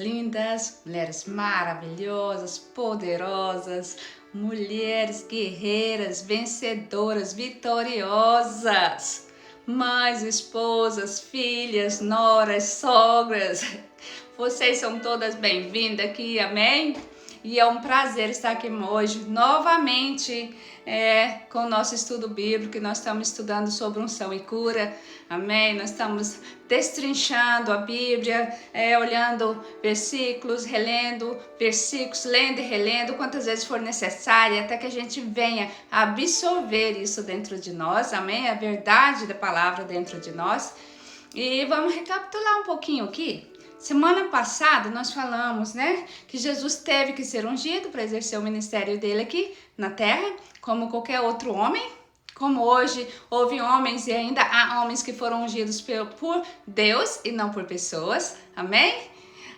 lindas, mulheres maravilhosas, poderosas, mulheres guerreiras, vencedoras, vitoriosas, mães, esposas, filhas, noras, sogras. Vocês são todas bem-vindas aqui, amém? E é um prazer estar aqui hoje novamente com o nosso estudo bíblico, que nós estamos estudando sobre unção e cura, amém? Nós estamos destrinchando a Bíblia, olhando versículos, relendo versículos, lendo e relendo quantas vezes for necessário, até que a gente venha absorver isso dentro de nós, amém? A verdade da palavra dentro de nós. E vamos recapitular um pouquinho aqui. Semana passada nós falamos, que Jesus teve que ser ungido para exercer o ministério dele aqui na terra, como qualquer outro homem. Como hoje houve homens e ainda há homens que foram ungidos por Deus e não por pessoas, amém?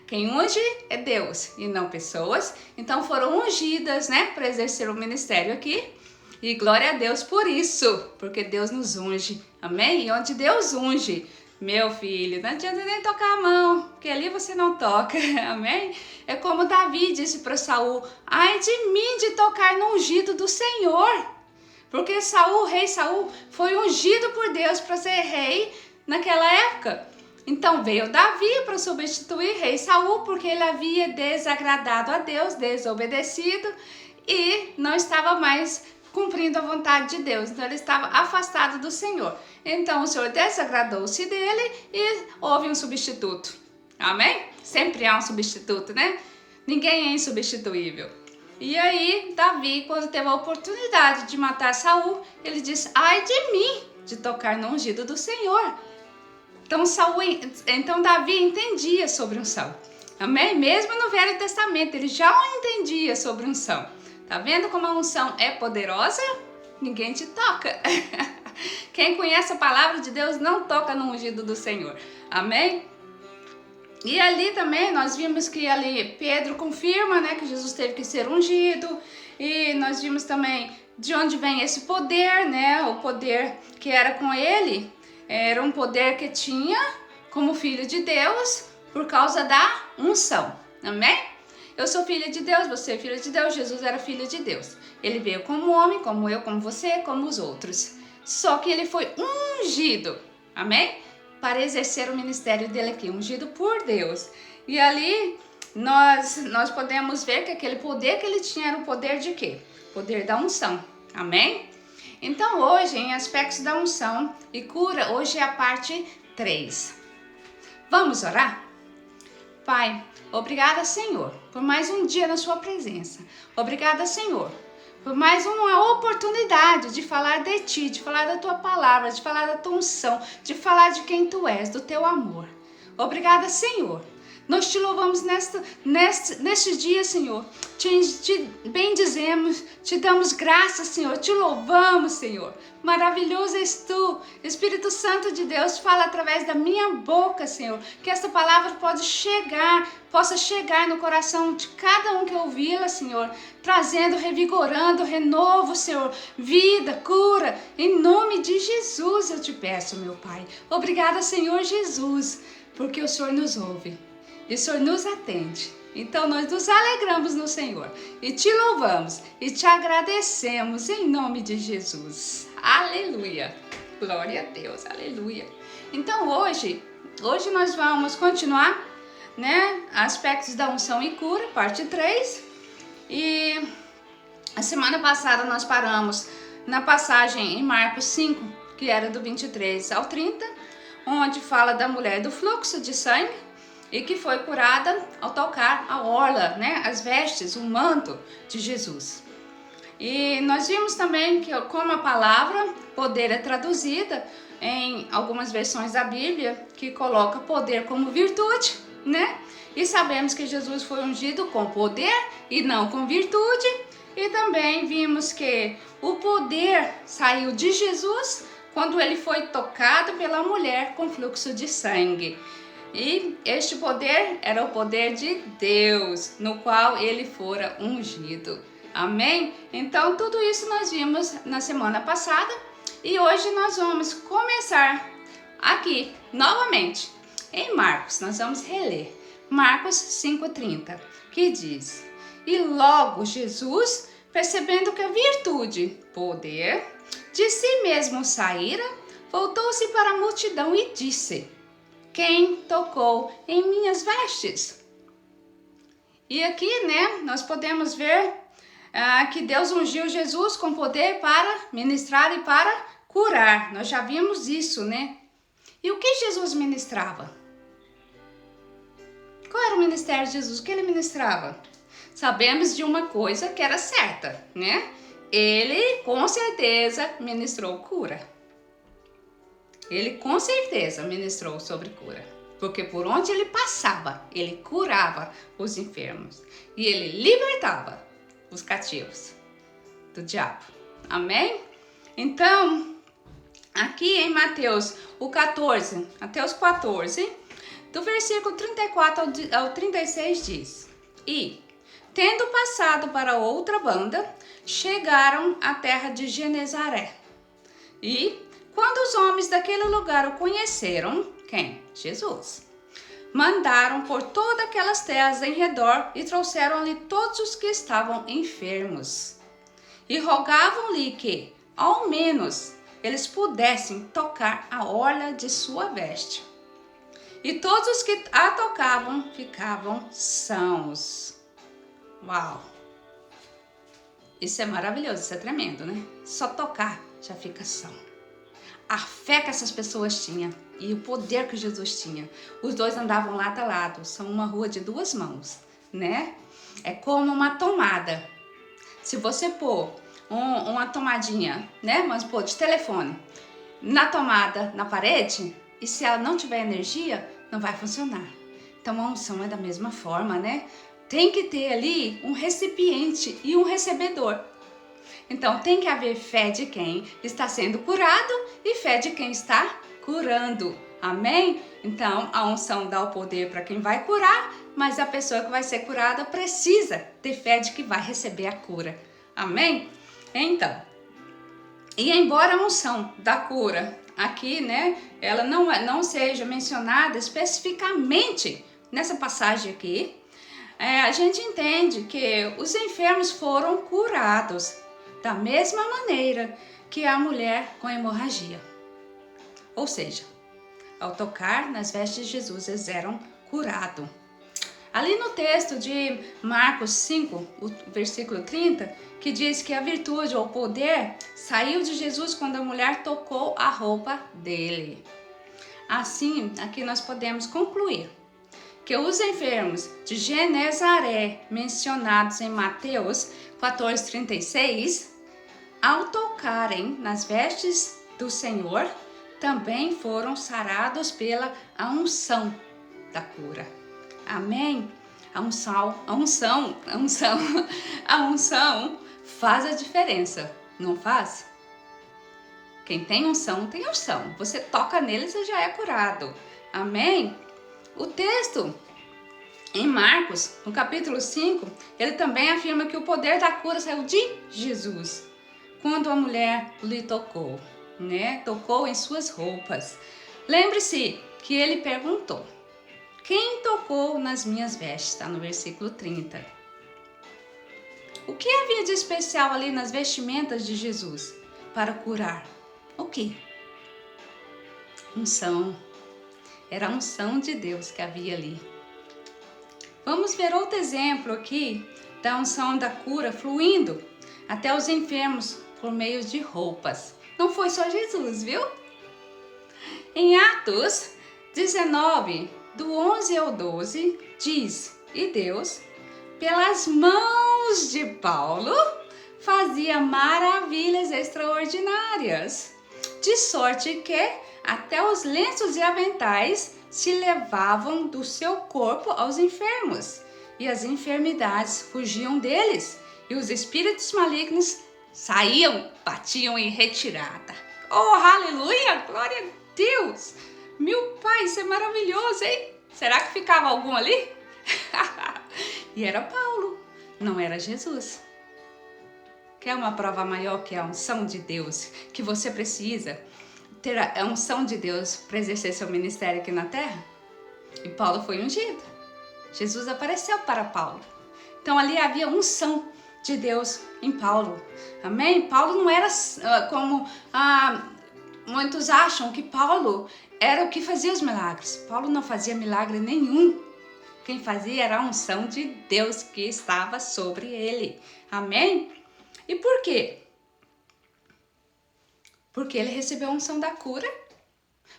Quem unge é Deus e não pessoas. Então foram ungidas, para exercer o ministério aqui. E glória a Deus por isso, porque Deus nos unge, amém? E onde Deus unge, meu filho, não adianta nem tocar a mão, porque ali você não toca, amém? É como Davi disse para Saul: ai de mim de tocar no ungido do Senhor, porque Saul, rei Saul, foi ungido por Deus para ser rei naquela época. Então veio Davi para substituir rei Saul, porque ele havia desagradado a Deus, desobedecido e não estava mais cumprindo a vontade de Deus, então ele estava afastado do Senhor. Então o Senhor desagradou-se dele e houve um substituto, amém? Sempre há um substituto, Ninguém é insubstituível. E aí Davi, quando teve a oportunidade de matar Saul, ele disse: ai de mim de tocar no ungido do Senhor. Então Davi entendia sobre unção, amém? Mesmo no Velho Testamento ele já entendia sobre unção. Tá vendo como a unção é poderosa? Ninguém te toca. Quem conhece a palavra de Deus não toca no ungido do Senhor. Amém? E ali também nós vimos que ali Pedro confirma, que Jesus teve que ser ungido. E nós vimos também de onde vem esse poder, O poder que era com ele era um poder que tinha como filho de Deus por causa da unção. Amém? Eu sou filha de Deus, você é filha de Deus, Jesus era filho de Deus. Ele veio como homem, como eu, como você, como os outros. Só que ele foi ungido, amém? Para exercer o ministério dele aqui, ungido por Deus. E ali nós podemos ver que aquele poder que ele tinha era o poder de quê? Poder da unção, amém? Então hoje, em aspectos da unção e cura, hoje é a parte 3. Vamos orar? Pai, obrigada, Senhor, por mais um dia na sua presença. Obrigada, Senhor, por mais uma oportunidade de falar de ti, de falar da tua palavra, de falar da tua unção, de falar de quem tu és, do teu amor. Obrigada, Senhor. Nós te louvamos neste dia, Senhor. Te bendizemos, te damos graças, Senhor. Te louvamos, Senhor. Maravilhoso és tu. Espírito Santo de Deus, fala através da minha boca, Senhor. Que esta palavra possa chegar no coração de cada um que ouvi-la, Senhor. Trazendo, revigorando, renovo, Senhor. Vida, cura. Em nome de Jesus eu te peço, meu Pai. Obrigada, Senhor Jesus, porque o Senhor nos ouve. E o Senhor nos atende. Então nós nos alegramos no Senhor e te louvamos e te agradecemos em nome de Jesus. Aleluia. Glória a Deus. Aleluia. Então hoje nós vamos continuar, aspectos da unção e cura, parte 3. E a semana passada nós paramos na passagem em Marcos 5, que era do 23 ao 30, onde fala da mulher do fluxo de sangue e que foi curada ao tocar a orla, as vestes, o manto de Jesus. E nós vimos também que como a palavra poder é traduzida em algumas versões da Bíblia, que coloca poder como virtude, E sabemos que Jesus foi ungido com poder e não com virtude. E também vimos que o poder saiu de Jesus quando ele foi tocado pela mulher com fluxo de sangue. E este poder era o poder de Deus, no qual ele fora ungido. Amém? Então tudo isso nós vimos na semana passada. E hoje nós vamos começar aqui, novamente, em Marcos. Nós vamos reler Marcos 5,30, que diz: E logo Jesus, percebendo que a virtude, poder, de si mesmo saíra, voltou-se para a multidão e disse: Quem tocou em minhas vestes? E aqui, nós podemos ver que Deus ungiu Jesus com poder para ministrar e para curar. Nós já vimos isso, E o que Jesus ministrava? Qual era o ministério de Jesus? O que ele ministrava? Sabemos de uma coisa que era certa, Ele, com certeza, ministrou cura. Ele, com certeza, ministrou sobre cura. Porque por onde ele passava, ele curava os enfermos. E ele libertava os cativos do diabo. Amém? Então, aqui em Mateus 14, do versículo 34 ao 36 diz: E, tendo passado para outra banda, chegaram à terra de Genezaré. E, quando os homens daquele lugar o conheceram, quem? Jesus. Mandaram por todas aquelas terras em redor e trouxeram-lhe todos os que estavam enfermos. E rogavam-lhe que, ao menos, eles pudessem tocar a orla de sua veste. E todos os que a tocavam ficavam sãos. Uau! Isso é maravilhoso, isso é tremendo, Só tocar já fica são. A fé que essas pessoas tinham e o poder que Jesus tinha. Os dois andavam lado a lado, são uma rua de duas mãos, É como uma tomada. Se você pôr uma tomadinha, Vamos pôr de telefone, na tomada, na parede, e se ela não tiver energia, não vai funcionar. Então a unção é da mesma forma, Tem que ter ali um recipiente e um recebedor. Então tem que haver fé de quem está sendo curado e fé de quem está curando. Amém? Então a unção dá o poder para quem vai curar, mas a pessoa que vai ser curada precisa ter fé de que vai receber a cura. Amém? Então, e embora a unção da cura aqui, ela não seja mencionada especificamente nessa passagem aqui, a gente entende que os enfermos foram curados da mesma maneira que a mulher com hemorragia. Ou seja, ao tocar nas vestes de Jesus, eles eram curados. Ali no texto de Marcos 5, o versículo 30, que diz que a virtude ou poder saiu de Jesus quando a mulher tocou a roupa dele. Assim, aqui nós podemos concluir que os enfermos de Genezaré, mencionados em Mateus 14:36, ao tocarem nas vestes do Senhor, também foram sarados pela unção da cura. Amém? A unção faz a diferença, não faz? Quem tem unção, tem unção. Você toca nele, você já é curado. Amém? O texto em Marcos, no capítulo 5, ele também afirma que o poder da cura saiu de Jesus, quando a mulher lhe tocou, Tocou em suas roupas. Lembre-se que ele perguntou: quem tocou nas minhas vestes? Está no versículo 30. O que havia de especial ali nas vestimentas de Jesus para curar? O que? Unção. Era a unção de Deus que havia ali. Vamos ver outro exemplo aqui da unção da cura fluindo até os enfermos por meio de roupas. Não foi só Jesus, viu? Em Atos 19, do 11 ao 12, diz: E Deus, pelas mãos de Paulo, fazia maravilhas extraordinárias, de sorte que até os lenços e aventais se levavam do seu corpo aos enfermos, e as enfermidades fugiam deles, e os espíritos malignos saíam, batiam em retirada. Oh, aleluia! Glória a Deus! Meu Pai, isso é maravilhoso, hein? Será que ficava algum ali? E era Paulo, não era Jesus. Quer uma prova maior que a unção de Deus, que você precisa ter a unção de Deus para exercer seu ministério aqui na terra? E Paulo foi ungido. Jesus apareceu para Paulo. Então ali havia unção de Deus em Paulo. Amém? Paulo não era como muitos acham que Paulo era o que fazia os milagres. Paulo não fazia milagre nenhum. Quem fazia era a unção de Deus que estava sobre ele. Amém? E por quê? Porque ele recebeu a unção da cura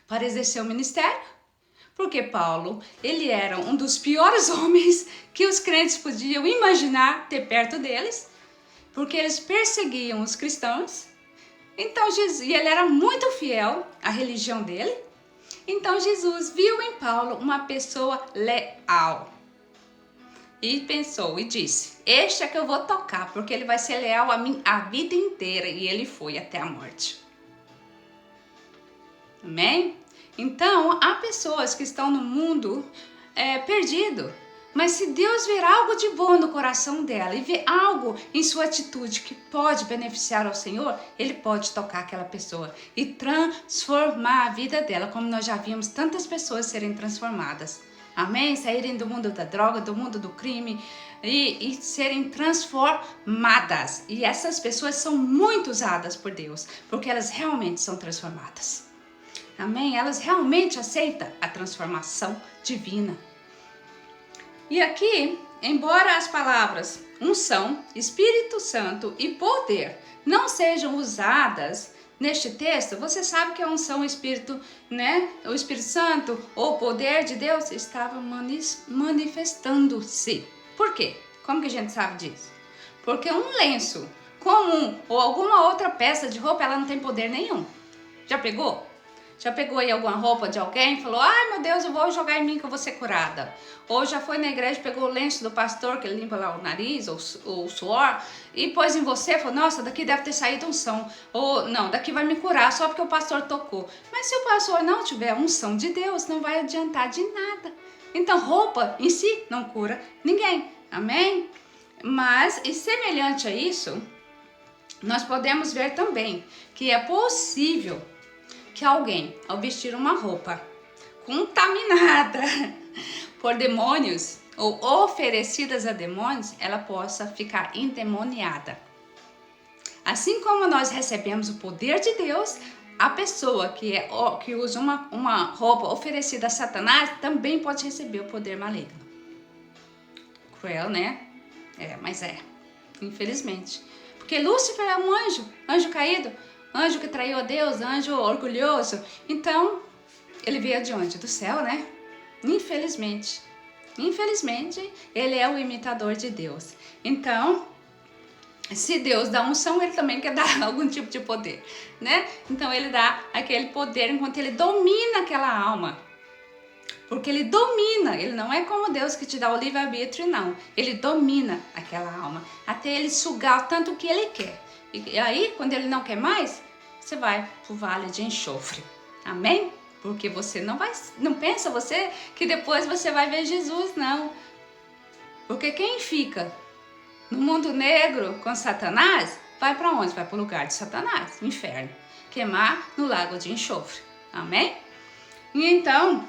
para exercer o ministério. Porque Paulo, ele era um dos piores homens que os crentes podiam imaginar ter perto deles, porque eles perseguiam os cristãos. Então Jesus, e ele era muito fiel à religião dele. Então Jesus viu em Paulo uma pessoa leal. E pensou e disse: este é que eu vou tocar, porque ele vai ser leal a mim a vida inteira. E ele foi até a morte. Amém? Então, há pessoas que estão no mundo perdido, mas se Deus ver algo de bom no coração dela e ver algo em sua atitude que pode beneficiar ao Senhor, Ele pode tocar aquela pessoa e transformar a vida dela, como nós já vimos tantas pessoas serem transformadas. Amém? Saírem do mundo da droga, do mundo do crime e serem transformadas. E essas pessoas são muito usadas por Deus, porque elas realmente são transformadas. Amém? Elas realmente aceitam a transformação divina. E aqui, embora as palavras unção, Espírito Santo e poder não sejam usadas neste texto, você sabe que a unção, o Espírito, né? O Espírito Santo ou o poder de Deus estava manifestando-se. Por quê? Como que a gente sabe disso? Porque um lenço comum ou alguma outra peça de roupa, ela não tem poder nenhum. Já pegou? Já pegou aí alguma roupa de alguém e falou: ai meu Deus, eu vou jogar em mim que eu vou ser curada? Ou já foi na igreja, pegou o lenço do pastor que ele limpa lá o nariz ou o suor e pôs em você e falou: nossa, daqui deve ter saído unção. Ou não, daqui vai me curar só porque o pastor tocou. Mas se o pastor não tiver unção de Deus, não vai adiantar de nada. Então roupa em si não cura ninguém. Amém? Mas e semelhante a isso, nós podemos ver também que é possível que alguém, ao vestir uma roupa contaminada por demônios ou oferecidas a demônios, ela possa ficar endemoniada. Assim como nós recebemos o poder de Deus, a pessoa que usa uma roupa oferecida a Satanás também pode receber o poder maligno. Cruel, né? Mas infelizmente. Porque Lúcifer é um anjo caído, anjo que traiu a Deus, anjo orgulhoso. Então, ele veio de onde? Do céu, né? Infelizmente, ele é o imitador de Deus. Então, se Deus dá unção, ele também quer dar algum tipo de poder, né? Então, ele dá aquele poder enquanto ele domina aquela alma. Porque ele domina, ele não é como Deus que te dá o livre-arbítrio, não. Ele domina aquela alma, até ele sugar o tanto que ele quer. E aí, quando ele não quer mais, você vai pro vale de enxofre. Amém? Porque você não pensa você que depois você vai ver Jesus, não. Porque quem fica no mundo negro com Satanás, vai para onde? Vai para o lugar de Satanás, o inferno. Queimar no lago de enxofre. Amém? E então,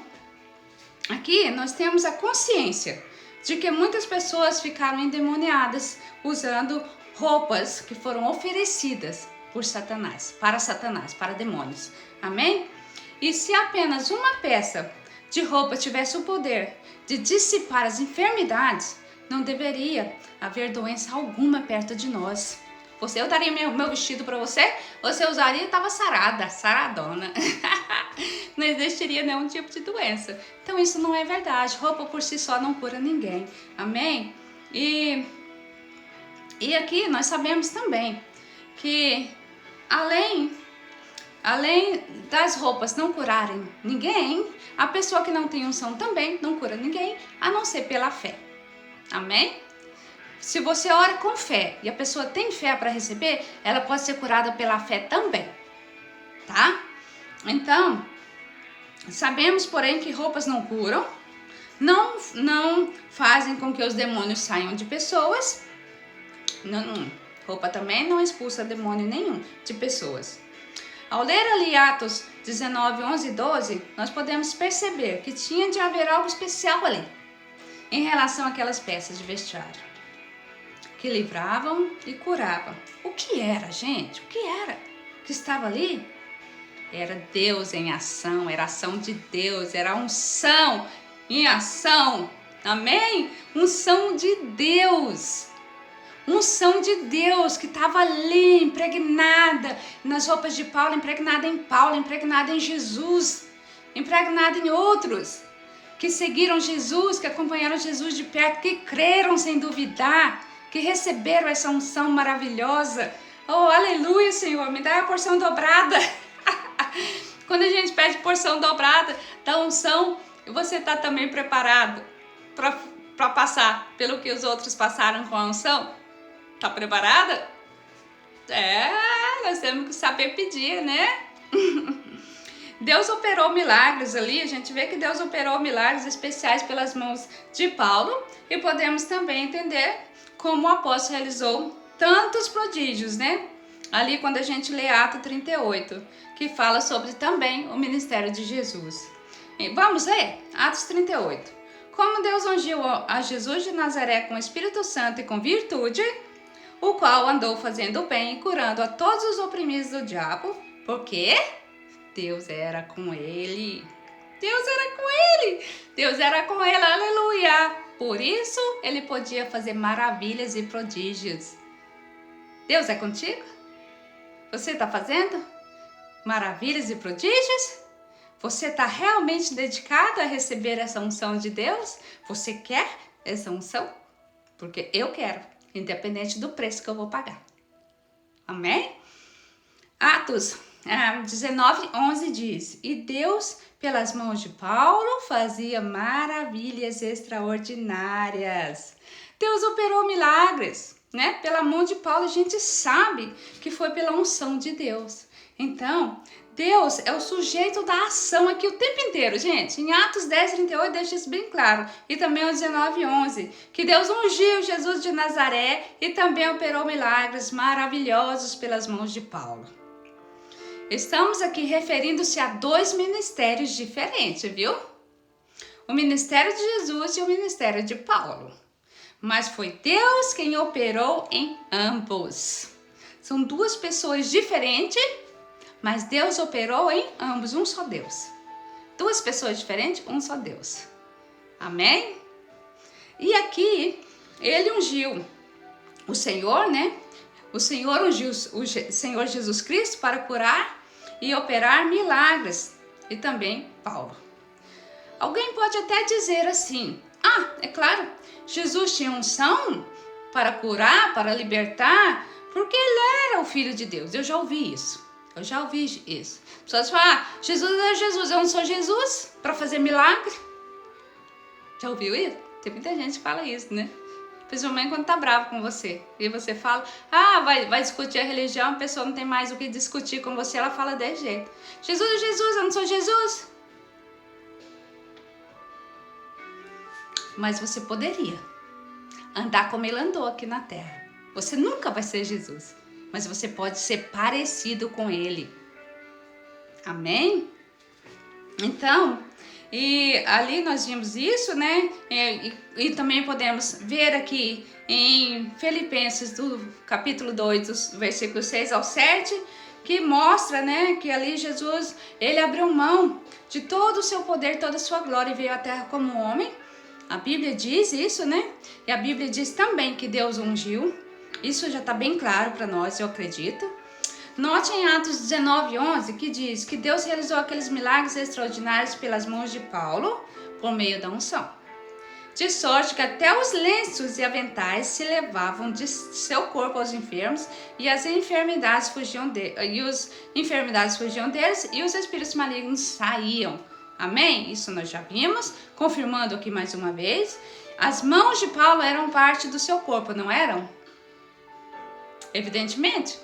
aqui nós temos a consciência de que muitas pessoas ficaram endemoniadas usando roupas que foram oferecidas por Satanás, para demônios. Amém? E se apenas uma peça de roupa tivesse o poder de dissipar as enfermidades, não deveria haver doença alguma perto de nós. Eu daria meu vestido para você, você usaria e estava saradona. Não existiria nenhum tipo de doença. Então isso não é verdade. Roupa por si só não cura ninguém. Amém? E aqui nós sabemos também que além das roupas não curarem ninguém, a pessoa que não tem unção também não cura ninguém, a não ser pela fé. Amém? Se você ora com fé e a pessoa tem fé para receber, ela pode ser curada pela fé também, tá? Então, sabemos, porém, que roupas não curam, não fazem com que os demônios saiam de pessoas. Roupa também não expulsa demônio nenhum de pessoas. Ao ler ali Atos 19, 11 e 12, nós podemos perceber que tinha de haver algo especial ali. em relação àquelas peças de vestiário que livravam e curavam. O que era, gente? O que era que estava ali? Era Deus em ação, era a ação de Deus, era a unção em ação. Amém? Unção de Deus. Unção de Deus que estava ali, impregnada nas roupas de Paulo, impregnada em Jesus, impregnada em outros que seguiram Jesus, que acompanharam Jesus de perto, que creram sem duvidar, que receberam essa unção maravilhosa. Oh, aleluia, Senhor, me dá a porção dobrada. Quando a gente pede porção dobrada da unção, você está também preparado para passar pelo que os outros passaram com a unção? Tá preparada? Nós temos que saber pedir, né? Deus operou milagres ali, a gente vê que Deus operou milagres especiais pelas mãos de Paulo e podemos também entender como o apóstolo realizou tantos prodígios, né? Ali quando a gente lê Atos 38, que fala sobre também o ministério de Jesus. E vamos ler? Atos 38. Como Deus ungiu a Jesus de Nazaré com o Espírito Santo e com virtude, o qual andou fazendo o bem e curando a todos os oprimidos do diabo, porque Deus era com ele. Deus era com ele. Deus era com ele, aleluia. Por isso, ele podia fazer maravilhas e prodígios. Deus é contigo? Você está fazendo maravilhas e prodígios? Você está realmente dedicado a receber essa unção de Deus? Você quer essa unção? Porque eu quero, independente do preço que eu vou pagar. Amém? Atos 19:11 diz: E Deus, pelas mãos de Paulo, fazia maravilhas extraordinárias. Deus operou milagres, né? Pela mão de Paulo, a gente sabe que foi pela unção de Deus. Então, Deus é o sujeito da ação aqui o tempo inteiro, gente. Em Atos 10:38 deixa isso bem claro. E também o 19:11, que Deus ungiu Jesus de Nazaré e também operou milagres maravilhosos pelas mãos de Paulo. Estamos aqui referindo-se a dois ministérios diferentes, viu? O ministério de Jesus e o ministério de Paulo. Mas foi Deus quem operou em ambos. São duas pessoas diferentes, mas Deus operou em ambos, um só Deus. Duas pessoas diferentes, um só Deus. Amém? E aqui, ele ungiu o Senhor, né? O Senhor ungiu o Senhor Jesus Cristo para curar e operar milagres. E também Paulo. Alguém pode até dizer assim: é claro, Jesus tinha unção para curar, para libertar, porque ele era o Filho de Deus. Eu já ouvi isso. Pessoas falam: Jesus é Jesus, eu não sou Jesus para fazer milagre. Já ouviu isso? Tem muita gente que fala isso, né? Principalmente quando tá bravo com você. E você fala, vai discutir a religião, a pessoa não tem mais o que discutir com você, ela fala desse jeito. Jesus é Jesus, eu não sou Jesus. Mas você poderia andar como ele andou aqui na terra. Você nunca vai ser Jesus, mas você pode ser parecido com ele. Amém? Então, e ali nós vimos isso, né? E também podemos ver aqui em Filipenses, do capítulo 2, dos versículos 6 ao 7, que mostra, né, que ali Jesus, ele abriu mão de todo o seu poder, toda a sua glória e veio à terra como homem. A Bíblia diz isso, né? E a Bíblia diz também que Deus ungiu. Isso já está bem claro para nós, eu acredito. Note em Atos 19:11 que diz que Deus realizou aqueles milagres extraordinários pelas mãos de Paulo por meio da unção. De sorte que até os lenços e aventais se levavam de seu corpo aos enfermos e as enfermidades fugiam deles e os espíritos malignos saíam. Amém? Isso nós já vimos, confirmando aqui mais uma vez. As mãos de Paulo eram parte do seu corpo, não eram? Evidentemente.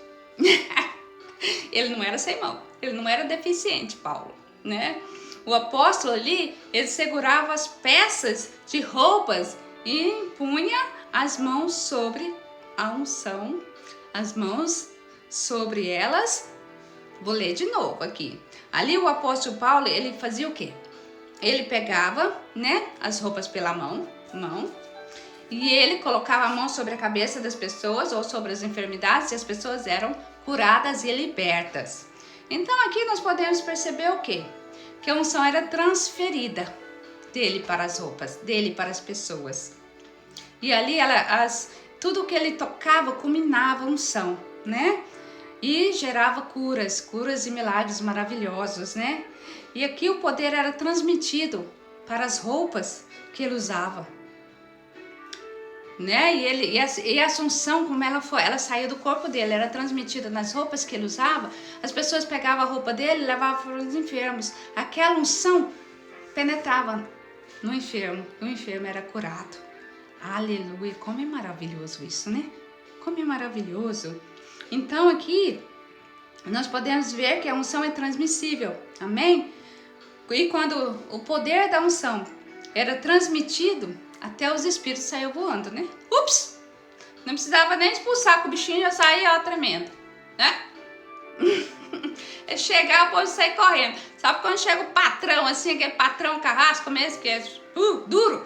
Ele não era sem mão, ele não era deficiente, Paulo, né? O apóstolo ali, ele segurava as peças de roupas e punha as mãos sobre a unção, as mãos sobre elas. Vou ler de novo aqui. Ali o apóstolo Paulo, ele fazia o quê? Ele pegava, né, as roupas pela mão, Não. E ele colocava a mão sobre a cabeça das pessoas ou sobre as enfermidades e as pessoas eram curadas e libertas. Então aqui nós podemos perceber o quê? Que a unção era transferida dele para as roupas, dele para as pessoas. E ali tudo que ele tocava culminava a unção, né? E gerava curas e milagres maravilhosos, né? E aqui o poder era transmitido para as roupas que ele usava, né? E a unção, como ela saía do corpo dele, era transmitida nas roupas que ele usava. As pessoas pegavam a roupa dele e levavam para os enfermos. Aquela unção penetrava no enfermo, e o enfermo era curado. Aleluia, como é maravilhoso isso, né? Como é maravilhoso. Então aqui nós podemos ver que a unção é transmissível, amém? E quando o poder da unção era transmitido, até os espíritos saíam voando, né? Ups! Não precisava nem expulsar, que o bichinho já saía tremendo, né? É chegar, o povo sair correndo. Sabe quando chega o patrão, assim, aquele patrão carrasco mesmo, que é duro?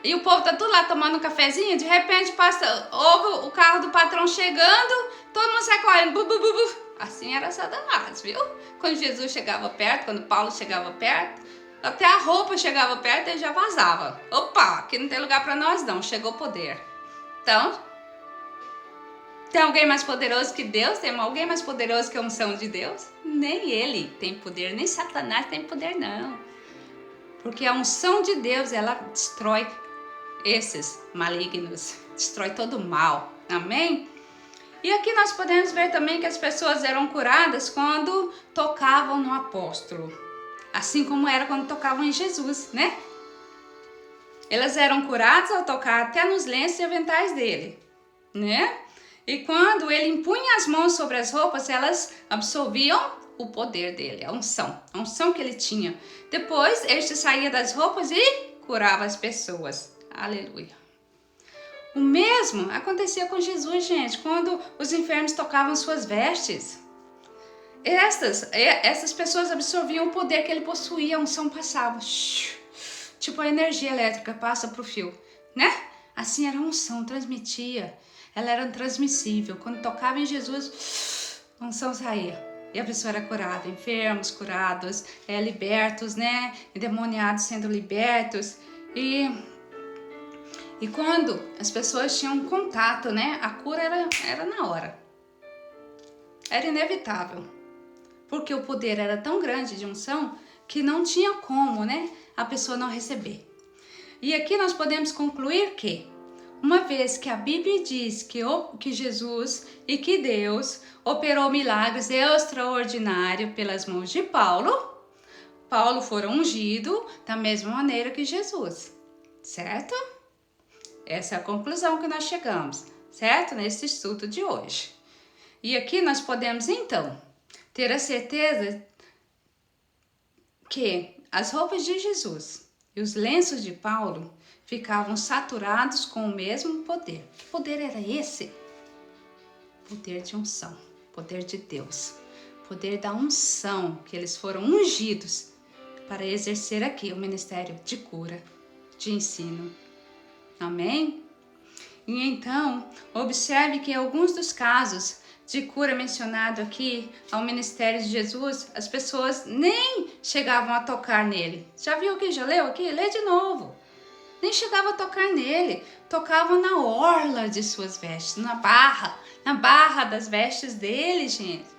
E o povo tá tudo lá tomando um cafezinho, de repente ouve o carro do patrão chegando, todo mundo sai correndo, bu, bu, bu, bu. Assim era Satanás, viu? Quando Jesus chegava perto, quando Paulo chegava perto, até a roupa chegava perto e ele já vazava. Opa, aqui não tem lugar para nós não, chegou o poder. Então, tem alguém mais poderoso que Deus? Tem alguém mais poderoso que a unção de Deus? Nem ele tem poder, nem Satanás tem poder não. Porque a unção de Deus, ela destrói esses malignos, destrói todo o mal, amém? E aqui nós podemos ver também que as pessoas eram curadas quando tocavam no apóstolo, assim como era quando tocavam em Jesus, né? Elas eram curadas ao tocar até nos lenços e aventais dele, né? E quando ele impunha as mãos sobre as roupas, elas absorviam o poder dele, a unção que ele tinha. Depois, este saía das roupas e curava as pessoas. Aleluia. O mesmo acontecia com Jesus, gente, quando os enfermos tocavam suas vestes. Essas pessoas absorviam o poder que ele possuía, a unção passava. Tipo a energia elétrica passa para o fio, né? Assim era a unção, transmitia. Ela era transmissível. Quando tocava em Jesus, a unção saía. E a pessoa era curada, enfermos curados, libertos, né? Endemoniados sendo libertos. E quando as pessoas tinham contato, né? A cura era na hora. Era inevitável. Porque o poder era tão grande de unção que não tinha como, né? A pessoa não receber. E aqui nós podemos concluir que, uma vez que a Bíblia diz que Jesus e que Deus operou milagres extraordinários pelas mãos de Paulo foi ungido da mesma maneira que Jesus, certo? Essa é a conclusão que nós chegamos, certo? Nesse estudo de hoje. E aqui nós podemos, então, ter a certeza que as roupas de Jesus e os lenços de Paulo ficavam saturados com o mesmo poder. Que poder era esse? Poder de unção, poder de Deus, poder da unção, que eles foram ungidos para exercer aqui o ministério de cura, de ensino. Amém? E então, observe que em alguns dos casos de cura mencionado aqui ao ministério de Jesus, as pessoas nem chegavam a tocar nele. Já viu aqui? Já leu aqui? Lê de novo. Nem chegava a tocar nele. Tocavam na orla de suas vestes, na barra das vestes dele, gente.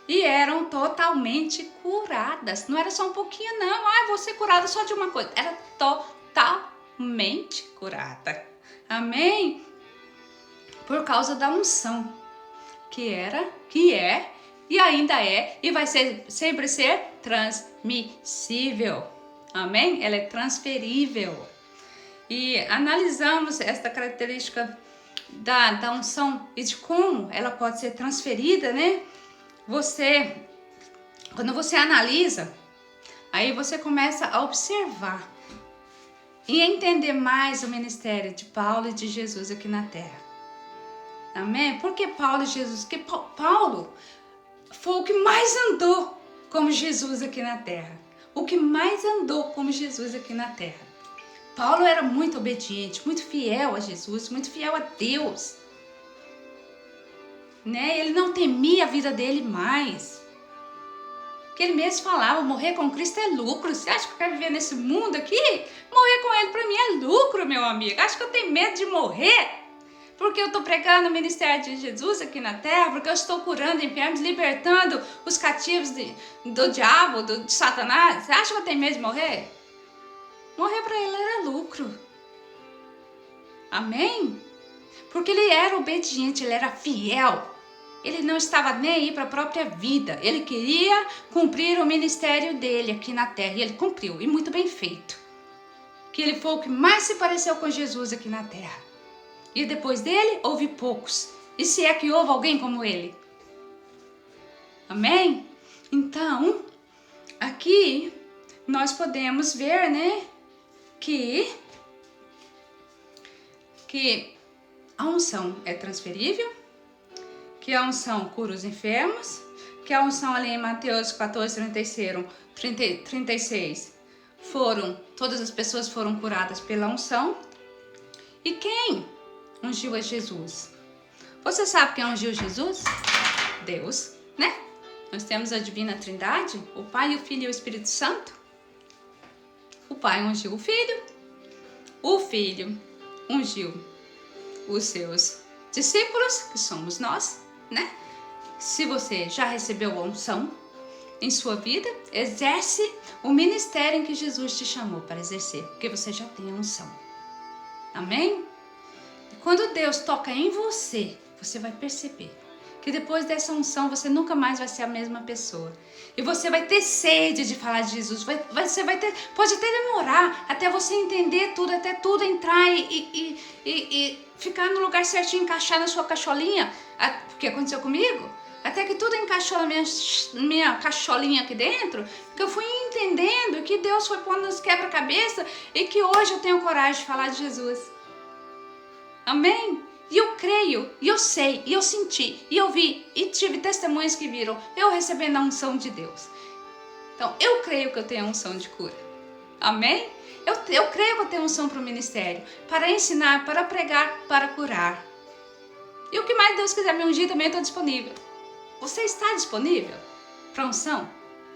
E eram totalmente curadas. Não era só um pouquinho, não. Ah, vou ser curada só de uma coisa. Era totalmente curada. Amém? Por causa da unção que é e ainda é e vai sempre ser transmissível. Amém? Ela é transferível. E analisamos esta característica da unção e de como ela pode ser transferida, né? Quando você analisa, aí você começa a observar e entender mais o ministério de Paulo e de Jesus aqui na Terra. Amém? Por que Paulo e Jesus? Porque Paulo foi o que mais andou como Jesus aqui na Terra. O que mais andou como Jesus aqui na Terra. Paulo era muito obediente, muito fiel a Jesus, muito fiel a Deus, né? Ele não temia a vida dele mais. Porque ele mesmo falava, morrer com Cristo é lucro. Você acha que eu quero viver nesse mundo aqui? Morrer com ele para mim é lucro, meu amigo. Acho que eu tenho medo de morrer porque eu estou pregando o ministério de Jesus aqui na terra, porque eu estou curando enfermos, libertando os cativos do diabo, de Satanás. Você acha que eu tenho medo de morrer? Morrer para ele era lucro. Amém? Porque ele era obediente, ele era fiel. Ele não estava nem aí para a própria vida. Ele queria cumprir o ministério dele aqui na terra. E ele cumpriu, e muito bem feito. Que ele foi o que mais se pareceu com Jesus aqui na terra. E depois dele, houve poucos. E se é que houve alguém como ele? Amém? Então, aqui nós podemos ver, né, que a unção é transferível, que a unção cura os enfermos, que a unção ali em Mateus 14, 36, todas as pessoas foram curadas pela unção. E quem ungiu a Jesus? Você sabe quem ungiu Jesus? Deus, né? Nós temos a divina trindade, o Pai, o Filho e o Espírito Santo. O Pai ungiu o Filho ungiu os seus discípulos, que somos nós, né? Se você já recebeu a unção em sua vida, exerce o ministério em que Jesus te chamou para exercer, porque você já tem a unção. Amém? E quando Deus toca em você, você vai perceber que depois dessa unção você nunca mais vai ser a mesma pessoa. E você vai ter sede de falar de Jesus. Você vai ter, pode até demorar até você entender tudo, até tudo entrar e ficar no lugar certinho, encaixar na sua cacholinha. O que aconteceu comigo? Até que tudo encaixou na minha cacholinha aqui dentro, que eu fui entendendo que Deus foi pondo nos quebra-cabeça e que hoje eu tenho coragem de falar de Jesus. Amém? E eu creio, e eu sei, e eu senti, e eu vi, e tive testemunhas que viram eu recebendo a unção de Deus. Então, eu creio que eu tenho a unção de cura. Amém? Eu creio que eu tenho unção para o ministério, para ensinar, para pregar, para curar. E o que mais Deus quiser me ungir também, eu estou disponível. Você está disponível para a unção?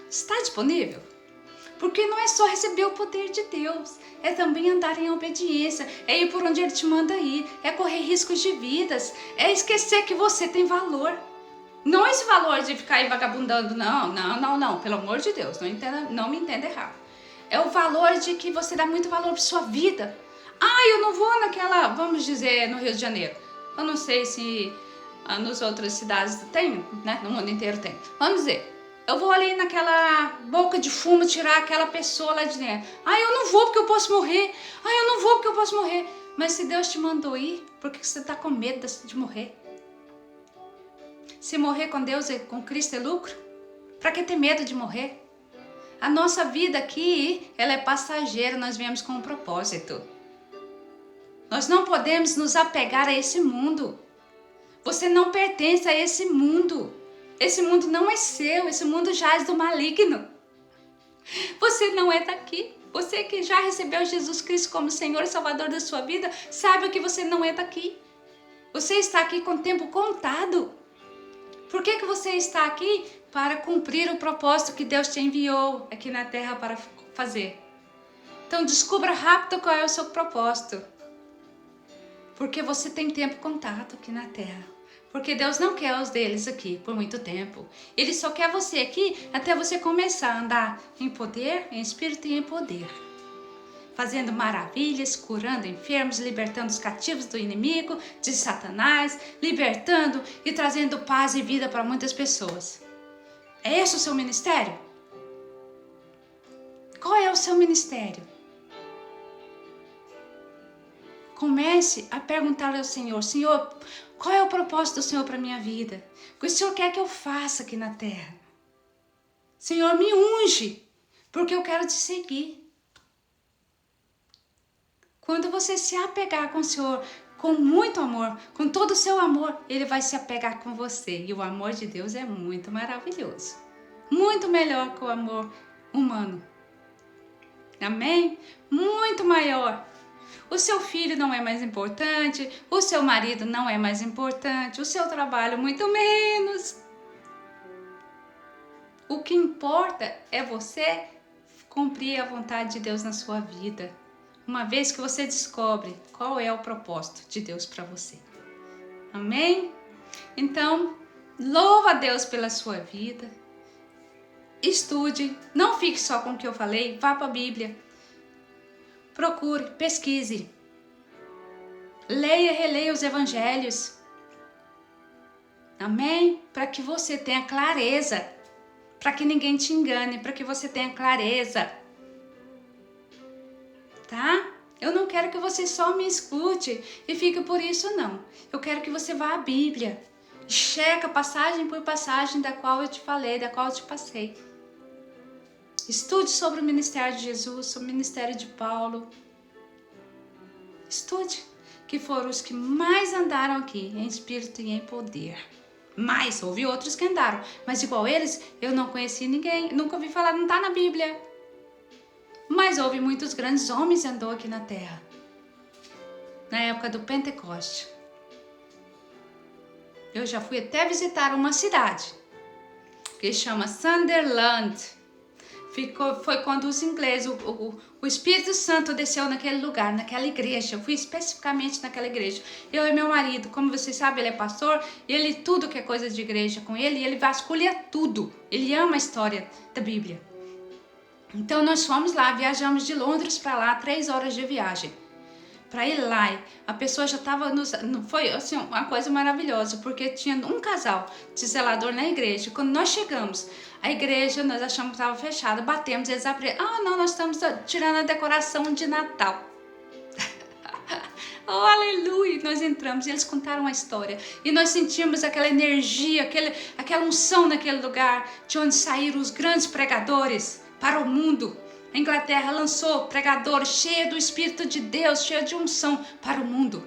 Está disponível? Porque não é só receber o poder de Deus, é também andar em obediência, é ir por onde Ele te manda ir, é correr riscos de vidas, é esquecer que você tem valor. Não esse valor de ficar aí vagabundando, não, pelo amor de Deus, não me entenda errado. É o valor de que você dá muito valor para sua vida. Eu não vou naquela, vamos dizer, no Rio de Janeiro. Eu não sei se nas outras cidades tem, né? No mundo inteiro tem. Vamos dizer, eu vou ali naquela boca de fumo tirar aquela pessoa lá de dentro. Eu não vou porque eu posso morrer. Eu não vou porque eu posso morrer. Mas se Deus te mandou ir, por que você está com medo de morrer? Se morrer com Deus e com Cristo é lucro, para que ter medo de morrer? A nossa vida aqui, ela é passageira, nós viemos com um propósito. Nós não podemos nos apegar a esse mundo. Você não pertence a esse mundo. Esse mundo não é seu, esse mundo jaz do maligno. Você não é daqui. Você que já recebeu Jesus Cristo como Senhor e Salvador da sua vida, sabe que você não é daqui. Você está aqui com o tempo contado. Por que você está aqui? Para cumprir o propósito que Deus te enviou aqui na terra para fazer. Então descubra rápido qual é o seu propósito. Porque você tem tempo contado aqui na terra. Porque Deus não quer os deles aqui por muito tempo. Ele só quer você aqui até você começar a andar em poder, em espírito e em poder. Fazendo maravilhas, curando enfermos, libertando os cativos do inimigo, de Satanás, libertando e trazendo paz e vida para muitas pessoas. É esse o seu ministério? Qual é o seu ministério? Comece a perguntar ao Senhor, Senhor, qual é o propósito do Senhor para a minha vida? O que o Senhor quer que eu faça aqui na terra? Senhor, me unge, porque eu quero te seguir. Quando você se apegar com o Senhor, com muito amor, com todo o seu amor, Ele vai se apegar com você. E o amor de Deus é muito maravilhoso. Muito melhor que o amor humano. Amém? Muito maior. O seu filho não é mais importante, o seu marido não é mais importante, o seu trabalho muito menos. O que importa é você cumprir a vontade de Deus na sua vida. Uma vez que você descobre qual é o propósito de Deus para você. Amém? Então, louva a Deus pela sua vida. Estude, não fique só com o que eu falei, vá para a Bíblia. Procure, pesquise. Leia e releia os evangelhos. Amém? Para que você tenha clareza. Para que ninguém te engane, para que você tenha clareza. Tá? Eu não quero que você só me escute e fique por isso, não. Eu quero que você vá à Bíblia. Checa passagem por passagem da qual eu te falei, da qual eu te passei. Estude sobre o ministério de Jesus, sobre o ministério de Paulo. Estude, que foram os que mais andaram aqui, em espírito e em poder. Mais, houve outros que andaram, mas igual eles, eu não conheci ninguém, nunca ouvi falar, não está na Bíblia. Mas houve muitos grandes homens que andou aqui na terra, na época do Pentecoste. Eu já fui até visitar uma cidade, que chama Sunderland. Foi quando os ingleses, o Espírito Santo desceu naquele lugar, naquela igreja. Eu fui especificamente naquela igreja. Eu e meu marido, como vocês sabem, ele é pastor, e ele tudo que é coisa de igreja com ele, ele vasculha tudo. Ele ama a história da Bíblia. Então nós fomos lá, viajamos de Londres para lá, 3 horas de viagem. Para ir lá, a pessoa já estava foi assim uma coisa maravilhosa, porque tinha um casal de zelador na igreja. Quando nós chegamos, a igreja, nós achamos que estava fechada, batemos, eles abriram. Ah, não, nós estamos tirando a decoração de Natal. Oh, aleluia! Nós entramos e eles contaram a história. E nós sentimos aquela energia, aquela unção naquele lugar, de onde saíram os grandes pregadores para o mundo. A Inglaterra lançou pregadores cheios do Espírito de Deus, cheios de unção para o mundo.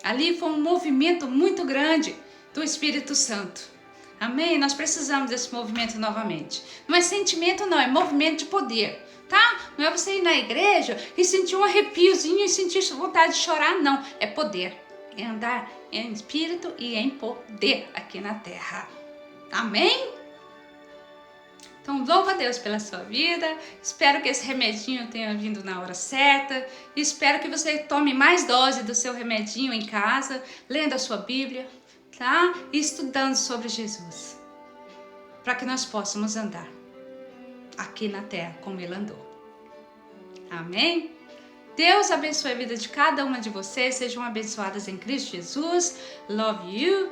Ali foi um movimento muito grande do Espírito Santo. Amém? Nós precisamos desse movimento novamente. Não é sentimento, não, é movimento de poder. Tá? Não é você ir na igreja e sentir um arrepiozinho e sentir vontade de chorar, não. É poder. É andar em espírito e em poder aqui na terra. Amém? Então, louva a Deus pela sua vida. Espero que esse remedinho tenha vindo na hora certa. Espero que você tome mais dose do seu remedinho em casa, lendo a sua Bíblia, tá? E estudando sobre Jesus. Para que nós possamos andar aqui na terra como Ele andou. Amém? Deus abençoe a vida de cada uma de vocês. Sejam abençoadas em Cristo Jesus. Love you.